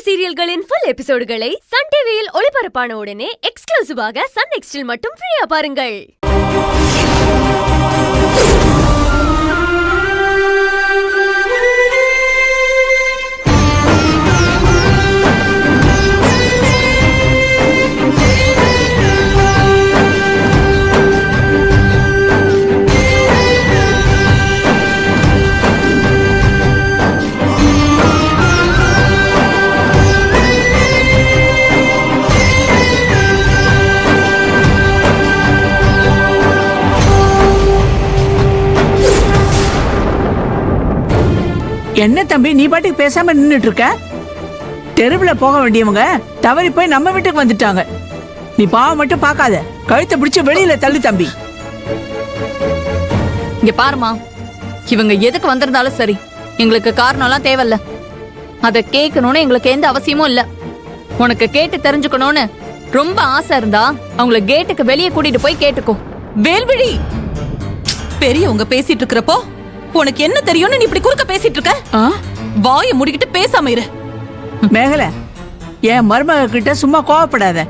சீரியல்களின் full எபிசோடுகளை Sun டிவியில் ஒளிபரப்பான உடனே எக்ஸ்க்ளூசிவாக சன் நெக்ஸ்டில் மட்டும் ஃப்ரீயா பாருங்கள். என்ன தம்பி நீ பாட்டுக்கு பேசாம நின்னுட்டு இருக்க? தெருவுல போக வேண்டியவங்க தவறி போய் நம்ம வீட்டுக்கு வந்துட்டாங்க. நீ பாவம் மட்டும் பார்க்காத, கழுத்தை பிடிச்சு வெளியில தள்ளு தம்பி. இங்க பாருமா, இவங்க எதுக்கு வந்திருந்தாலும் சரி, எங்களுக்கு காரணம்லாம் தேவையில்ல. அத கேட்கணும்னு எங்களுக்கு எந்த அவசியமும் இல்ல. உனக்கு கேட்டு தெரிஞ்சுக்கணும்னு ரொம்ப ஆசை இருந்தா அவங்கள கேட்டுக்கு வெளியே கூட்டிட்டு போய் கேட்டுக்கோ. வேல்விழி, பெரியவங்க பேசிட்டு இருக்கிறப்போ உனக்கு என்ன தெரியும்னு நீ இப்படி குறுக்க பேசிட்டு இருக்க? வாயை மூடிக்கிட்டு பேசாம இரு. மேகல, என் மருமக கிட்ட சும்மா கோவப்படாத.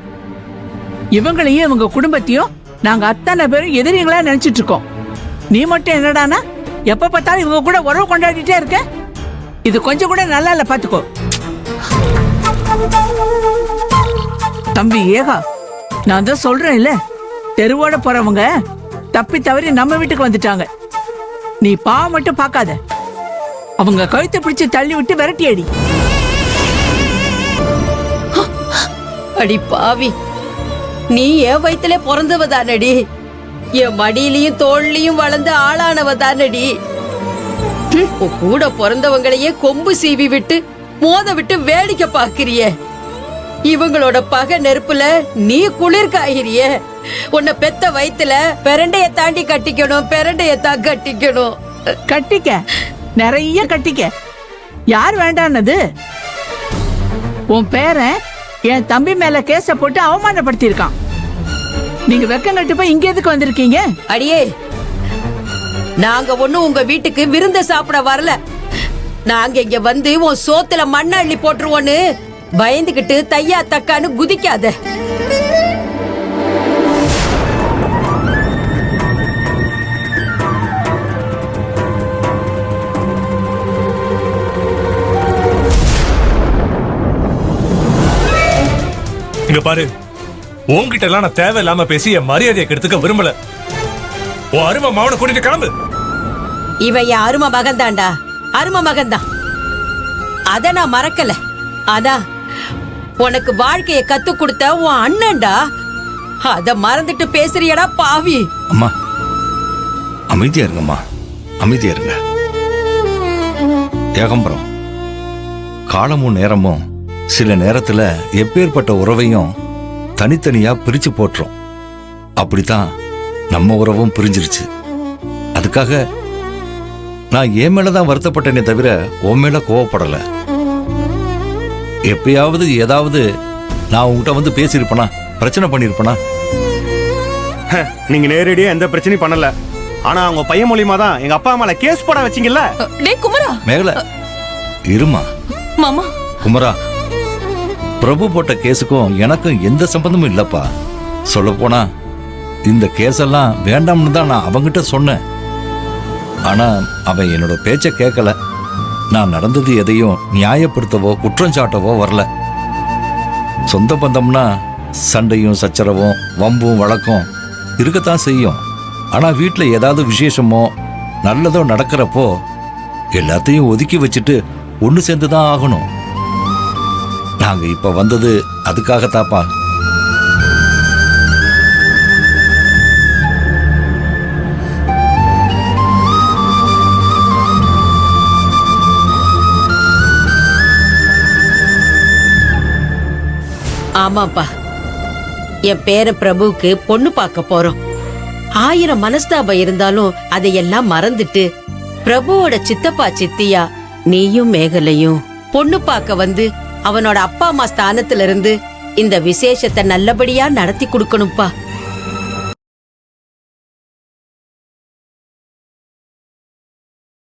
இவங்களையும் இவங்க குடும்பத்தையும் நாங்க அத்தனை பேரும் எதிரிகளா நினைச்சிட்டு இருக்கோம். நீ மட்டும் என்னடானா எப்ப பார்த்தாலும் இவங்க கூட உறவு கொண்டாடிட்டே இருக்க. இது கொஞ்சம் கூட நல்லா இல்ல, பாத்துக்கோ. தம்பி ஏகா, நான் தான் சொல்றேன் இல்ல, தெருவோட போறவங்க தப்பி தவறி நம்ம வீட்டுக்கு வந்துட்டாங்க. நீ பாவம் மட்டும் பார்க்காத, அவங்க கழுத்தை பிடிச்சு தள்ளி விட்டு விரட்டி அடி. அடி பாவி, நீ என் வயித்துல பிறந்தவ தானடி, என் மடியிலையும் தோல்லையும் வளர்ந்து ஆளானவ தானடி. கூட பிறந்தவங்களையே கொம்பு சீவி விட்டு மோத விட்டு வேடிக்கை பாக்குறிய. இவங்களோட பகை நெருப்புல நீ குளிர் காய்கிறிய. உன்னை பெத்த வயித்துல பெரண்டைய தாண்டி கட்டிக்கணும், பெரண்டைய தான் கட்டிக்கணும். கட்டிக்க, நிறைய கட்டிக்க. யார் வேண்டான்னது? உன் பேரன் என் தம்பி மேல கேஸ போட்டு அவமானப்படுத்தி இருக்கான். நீங்க வெக்கம் கட்டு போய் இங்க எதுக்கு வந்திருக்கீங்க? அடியே, நாங்க ஒண்ணும் உங்க வீட்டுக்கு விருந்த சாப்பிட வரல. நாங்க இங்க வந்து உன் சோத்துல மண்ண அள்ளி போட்டுருவோன்னு பயந்துகிட்டு தையா தக்கான்னு குதிக்காத. இங்க பாரு, உன்கிட்ட எல்லாம் நான் தேவையில்லாம பேசி என் மரியாதையை கெடுத்துக்க விரும்பல. உன் அருமை மகனை கூட்டிட்டு கிளம்பு. இவன் என் அருமை மகன் தான்டா, அருமை மகன் தான். அத நான் மறக்கல. ஆனா உனக்கு வாழ்க்கைய கத்து கொடுத்த உன் அண்ணன்டா, அத மறந்துட்டு பேசுறியடா பாவி. அம்மா அமைதியா இருங்கம்மா, அமைதியா இருங்க. ஏகம்பரம், காலமும் நேரமும் சில நேரத்துல எப்பேற்பட்ட உறவையும் தனித்தனியா பிரிச்சு போட்டுரும். அப்படித்தான் நம்ம உறவும் பிரிஞ்சிருச்சு. அதுக்காக நான் என் மேலதான் வருத்தப்பட்டேனே தவிர உன் மேல கோவப்படல. எப்பயாவது ஏதாவது நான் உங்ககிட்ட வந்து பேசியிருப்பேனா, பிரச்சனை பண்ணிருப்பேனா? நீங்க நேரடியா எந்த பிரச்சனையும் பண்ணல. ஆனா அவங்க பையன் மூலியமா தான் எங்க அப்பா அம்மால கேஸ் போட வச்சீங்கல்ல. டேய் குமரா. மேகல இருமா. மாமா. குமரா, பிரபு போட்ட கேஸுக்கும் எனக்கும் எந்த சம்பந்தமும் இல்லப்பா. சொல்ல போனா இந்த கேஸெல்லாம் வேண்டாம்னு தான் நான் அவங்கிட்ட சொன்னேன். ஆனா அவன் என்னோட பேச்ச கேட்கல. நான் நடந்தது எதையும் நியாயப்படுத்தவோ குற்றம் சாட்டவோ வரல. சொந்த பந்தம்னா சண்டையும் சச்சரவும் வம்பும் வழக்கம் இருக்கத்தான் செய்யும். ஆனா வீட்டுல ஏதாவது விசேஷமோ நல்லதோ நடக்கிறப்போ எல்லாத்தையும் ஒதுக்கி வச்சுட்டு ஒண்ணு சேர்ந்துதான் ஆகணும். நாங்க இப்ப வந்தது அதுக்காகத்தாப்பா. ஆமாப்பா, என் பேர பிரபுவுக்கு பொண்ணு பார்க்க போறோம். 1000 மனஸ்தாபம் இருந்தாலும் அதையெல்லாம் மறந்துட்டு பிரபுவோட சித்தப்பா சித்தியா நீயும் மேகலையும் பொண்ணு பார்க்க வந்து அவனோட அப்பா அம்மா ஸ்தானத்துல இருந்து இந்த விசேஷத்தை நல்லபடியா நடத்தி கொடுக்கணும்ப்பா.